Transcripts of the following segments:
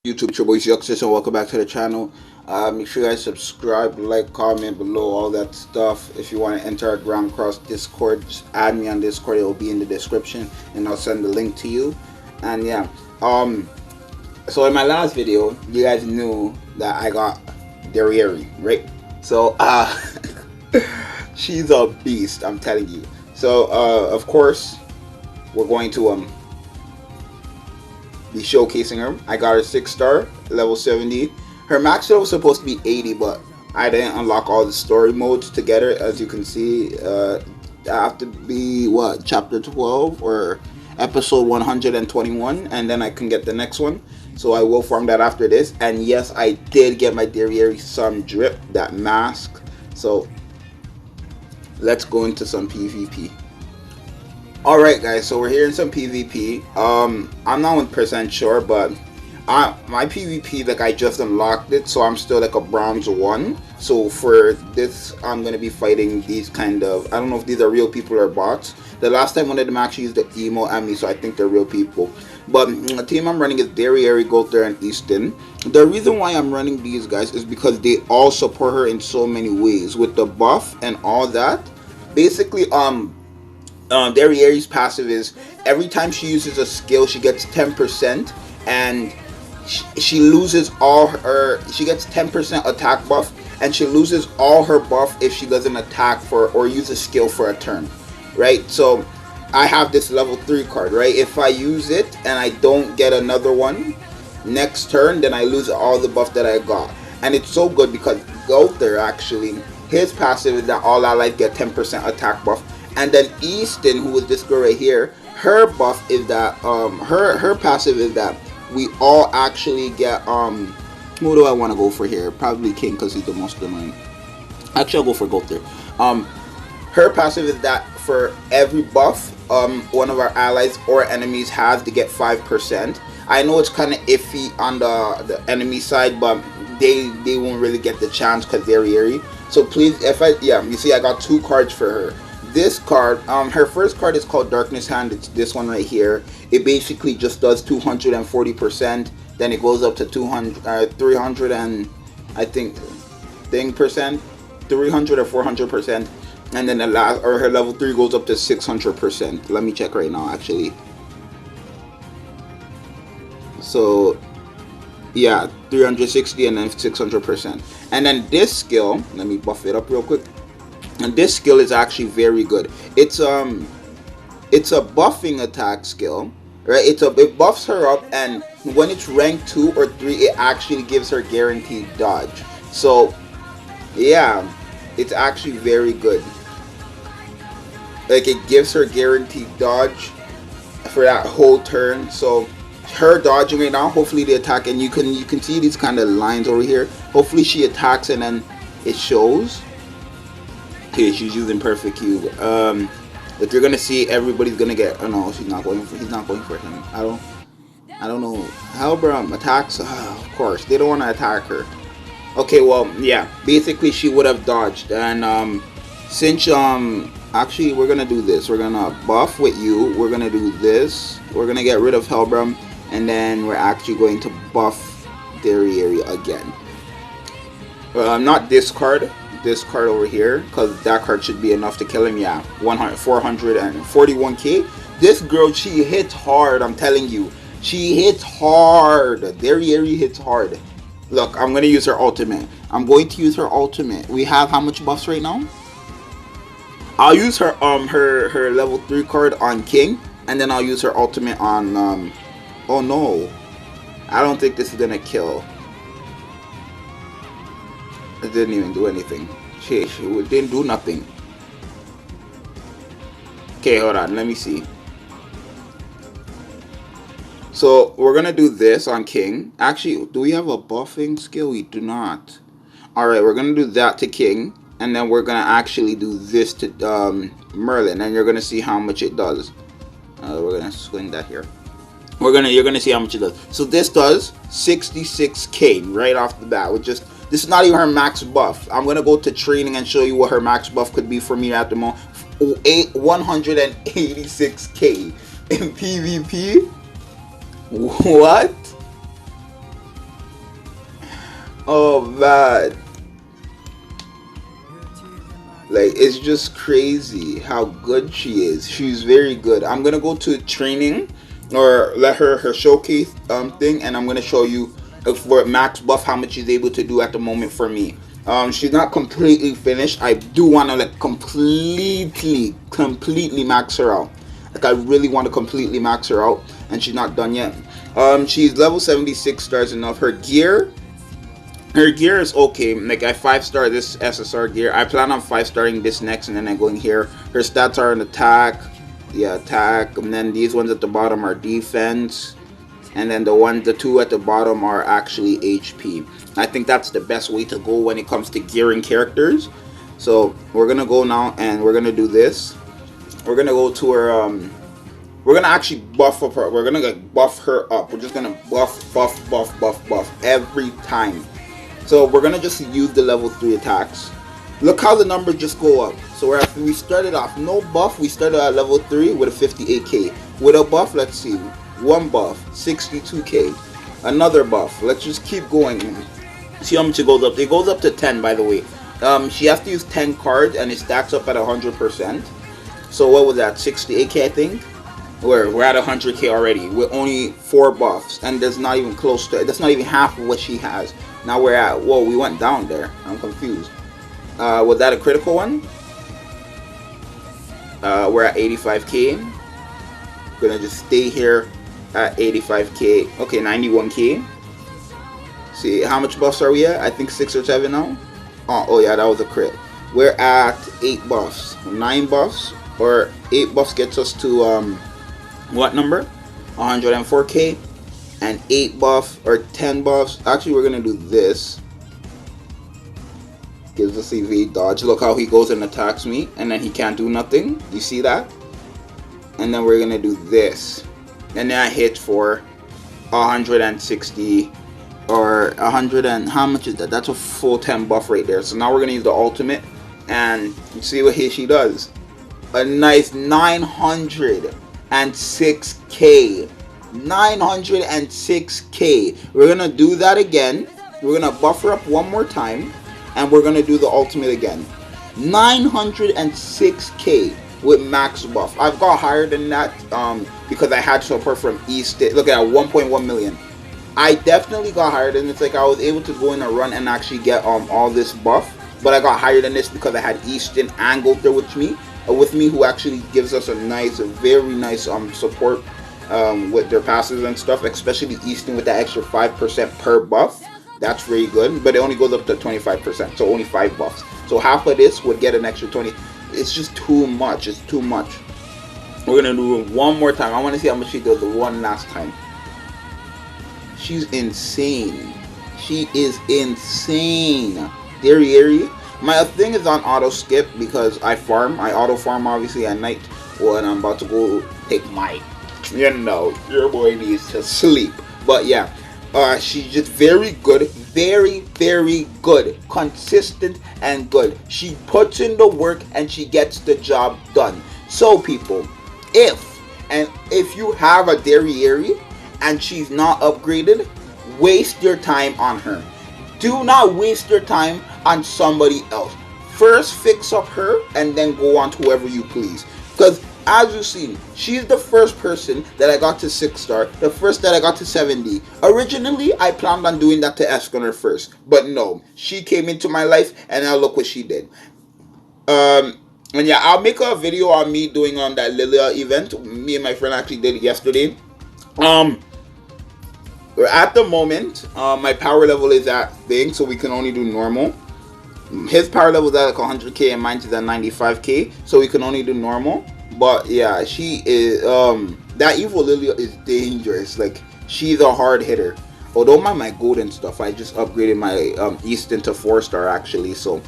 YouTube, it's your boy Yuxis, and welcome back to the channel. Make sure you guys subscribe, like, comment below, all that stuff. If you want to enter our ground cross Discord, just add me on Discord. It will be in the description, and I'll send the link to you. And yeah, so in my last video, you guys knew that I got Derieri, right? So she's a beast, I'm telling you. So of course, we're going to be showcasing her. I got her 6-star, level 70. Her max level was supposed to be 80, but I didn't unlock all the story modes to get her. As you can see, I have to be what, chapter 12 or episode 121, and then I can get the next one. So I will farm that after this. And yes, I did get my Derieri Sun Drip, that mask. So let's go into some PvP. Alright guys, so we're here in some PvP. I'm not 1% sure, but my PvP, like, I just unlocked it, so I'm still like a bronze 1. So for this, I'm going to be fighting these kind of, I don't know if these are real people or bots. The last time one of them actually used the emo at me, so I think they're real people. But the team I'm running is Derieri, Gother, and Easton. The reason why I'm running these guys is because they all support her in so many ways. With the buff and all that, basically, Derieri's passive is every time she uses a skill, she gets 10%, and she loses all her. She gets 10% attack buff, and she loses all her buff if she doesn't attack for or use a skill for a turn, right? So I have this level 3 card, right? If I use it and I don't get another one next turn, then I lose all the buff that I got. And it's so good because Gother, actually, his passive is that all allies get 10% attack buff. And then Easton, who is this girl right here, her buff is that her passive is that we all actually get who do I want to go for here? Probably King, because he's the most annoying. Actually, I'll go for Gother. Her passive is that for every buff one of our allies or enemies has, to get 5%. I know it's kind of iffy on the enemy side, but they won't really get the chance because they're eerie. So please, you see I got 2 cards for her. This card, her first card is called Darkness Hand. It's this one right here. It basically just does 240%. Then it goes up to 300 and I think percent, 300 or 400%. And then her level 3 goes up to 600%. Let me check right now, actually. So yeah, 360 and then 600%. And then this skill, let me buff it up real quick. And this skill is actually very good. It's a buffing attack skill, right? It buffs her up, and when it's rank 2 or 3, it actually gives her guaranteed dodge. So yeah, it's actually very good. Like, it gives her guaranteed dodge for that whole turn. So her dodging right now, hopefully the attack, and you can see these kind of lines over here. Hopefully she attacks and then it shows. Okay, she's using perfect cube. If you're gonna see, everybody's gonna get. Oh no, he's not going for him. I don't know. Halbram attacks. Of course, they don't want to attack her. Okay, well, yeah. Basically, she would have dodged, and since actually, we're gonna do this. We're gonna buff with you. We're gonna do this. We're gonna get rid of Halbram, and then we're actually going to buff Derieri again. Not this card. This card over here, because that card should be enough to kill him. Yeah, 441k. This girl, she hits hard. I'm telling you, she hits hard. Derieri hits hard. Look, I'm gonna use her ultimate. We have how much buffs right now? I'll use her her level 3 card on King, and then I'll use her ultimate on oh no, I don't think this is gonna kill. It didn't even do anything. She didn't do nothing. Okay, hold on. Let me see. So we're gonna do this on King. Actually, do we have a buffing skill? We do not. Alright, we're gonna do that to King, and then we're gonna actually do this to Merlin, and you're gonna see how much it does. We're gonna swing that here. You're gonna see how much it does. So this does 66k right off the bat with just. This is not even her max buff. I'm going to go to training and show you what her max buff could be for me at the moment. 186k in PvP. What? Oh man, like it's just crazy how good she is. She's very good. I'm gonna go to training or let her showcase thing, and I'm gonna show you for max buff how much she's able to do at the moment for me. She's not completely finished. I do want to like completely max her out. Like I really want to completely max her out, and she's not done yet. She's level 76 stars enough. Her gear is okay. Like I 5-star this SSR gear. I plan on 5-starring this next, and then I go in here. Her stats are an attack, yeah, attack, and then these ones at the bottom are defense, and then the two at the bottom are actually HP. I think that's the best way to go when it comes to gearing characters. So we're gonna go now, and we're gonna do this. We're gonna go to her. We're gonna actually buff up her. We're gonna like buff her up. We're just gonna buff every time. So we're gonna just use the level 3 attacks. Look how the numbers just go up. So we started off no buff. We started at level 3 with a 58k. With a buff, let's see, one buff, 62k. Another buff. Let's just keep going. See how much it goes up. It goes up to 10, by the way. She has to use 10 cards, and it stacks up at 100%. So what was that? 68k, I think. We're at 100k already with only 4 buffs, and that's not even close to. That's not even half of what she has. Now we're at. Whoa, we went down there. I'm confused. Was that a critical one? We're at 85k. Gonna just stay here at 85k. Okay, 91k. See how much buffs are we at? I think 6 or 7 now. Oh yeah, that was a crit. We're at 8 buffs, 9 buffs, or 8 buffs gets us to what number? 104k, and 8 buff or 10 buffs. Actually, we're gonna do this. Gives us evade dodge. Look how he goes and attacks me, and then he can't do nothing. You see that? And then we're gonna do this, and then I hit for 160 or 100 and how much is that? That's a full 10 buff right there. So now we're gonna use the ultimate, and see what she does. A nice 906k. 906k. We're gonna do that again. We're gonna buff her up one more time, and we're gonna do the ultimate again. 906k with max buff. I've got higher than that because I had support from East. Look at that, 1.1 million. I definitely got higher than this. Like I was able to go in a run and actually get all this buff, but I got higher than this because I had Easton and Gulter with me, who actually gives us a nice, very nice support with their passes and stuff, especially Easton with that extra 5% per buff. That's very good, but it only goes up to 25%, so only 5 buffs. So half of this would get an extra 20. It's just too much. It's too much. We're gonna do it one more time. I want to see how much she does the one last time. She's insane. She is insane. Derieri. My thing is on auto skip because I farm. I auto farm obviously at night when I'm about to go take my, your boy needs to sleep. But yeah, she's just very good, very good, consistent and good. She puts in the work and she gets the job done. So people, if you have a Derieri and she's not upgraded, waste your time on her. Do not waste your time on somebody else. First fix up her and then go on to whoever you please. Because as you've seen, she's the first person that I got to 6-star, the first that I got to 70. Originally, I planned on doing that to Esconer first, but no, she came into my life and now look what she did. And yeah, I'll make a video on me doing on that Lilia event. Me and my friend actually did it yesterday. At the moment, my power level is at thing, so we can only do normal. His power level is at like 100k and mine is at 95k, so we can only do normal. But yeah, she is that evil Lilia is dangerous. Like she's a hard hitter. Although my golden stuff, I just upgraded my Easton to 4-star actually. So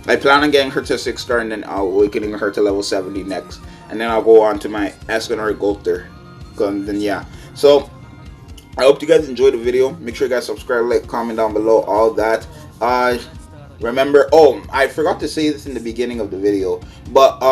I plan on getting her to 6-star and then awakening her to level 70 next, and then I'll go on to my Escanor Gulter. Then yeah, so I hope you guys enjoyed the video. Make sure you guys subscribe, like, comment down below, all that. Remember, I forgot to say this in the beginning of the video, but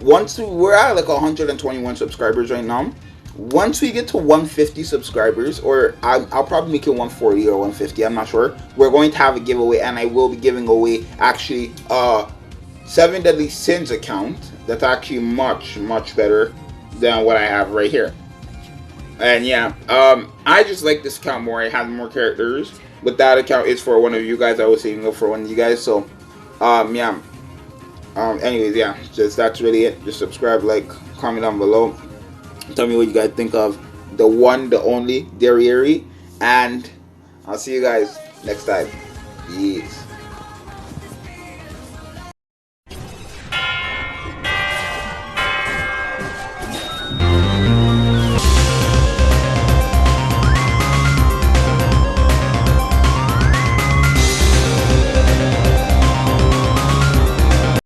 once we're at like 121 subscribers right now, Once we get to 150 subscribers, or I'll probably make it 140 or 150, I'm not sure, we're going to have a giveaway, and I will be giving away actually 7 Deadly Sins account that's actually much better than what I have right here. And yeah, I just like this account more. It has more characters, but that account is for one of you guys. I was saving up for one of you guys. So yeah. Anyways, yeah, just that's really it. Just subscribe, like, comment down below. Tell me what you guys think of the one, the only Derieri, and I'll see you guys next time. Peace.